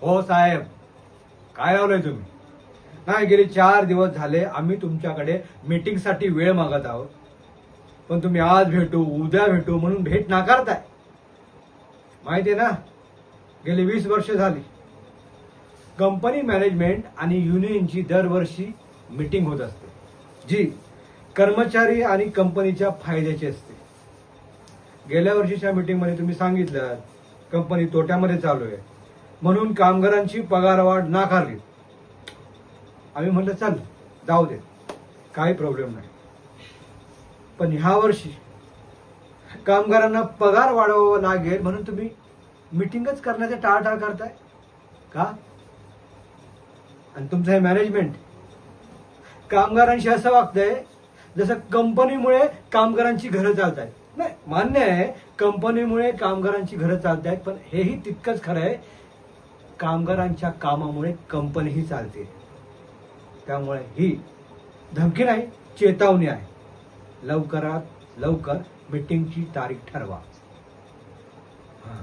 हो साहेब, काय लावलंय तुम्ही? नाही, गेले 4 दिवस झाले आम्ही तुमच्याकडे मीटिंगसाठी वेळ मागत आहोत, पण तुम्ही आज भेटू उद्या भेटू म्हणून भेट नाकारताय. माहितीये ना, गेली 20 वर्ष झाली कंपनी मॅनेजमेंट आणि युनियनची दरवर्षी मीटिंग होत असते, जी कर्मचारी आणि कंपनीच्या फायद्याची असते. गेल्या वर्षीच्या मीटिंगमध्ये तुम्ही सांगितलं कंपनी तोट्यामध्ये चालू आहे म्हणून कामगारांची पगारवाढ नाकारली. आम्ही म्हटलं चल जाऊ दे, काही प्रॉब्लेम नाही. पण ह्या वर्षी कामगारांना पगार वाढवावा लागेल म्हणून तुम्ही मीटिंगच करण्याचे टाळाटाळ करताय का? आणि तुमचं हे मॅनेजमेंट कामगारांशी असं वागतंय जसं कंपनीमुळे कामगारांची घरं चालत आहेत. नाही, मान्य आहे कंपनीमुळे कामगारांची घरं चालत आहेत, पण हेही तितकंच खरं आहे कामगारांच्या कामामुळे कंपनीही चालते. त्यामुळे ही धमकी नाही, चेतावणी आहे. लवकरात लवकर मीटिंगची तारीख ठरवा. हां.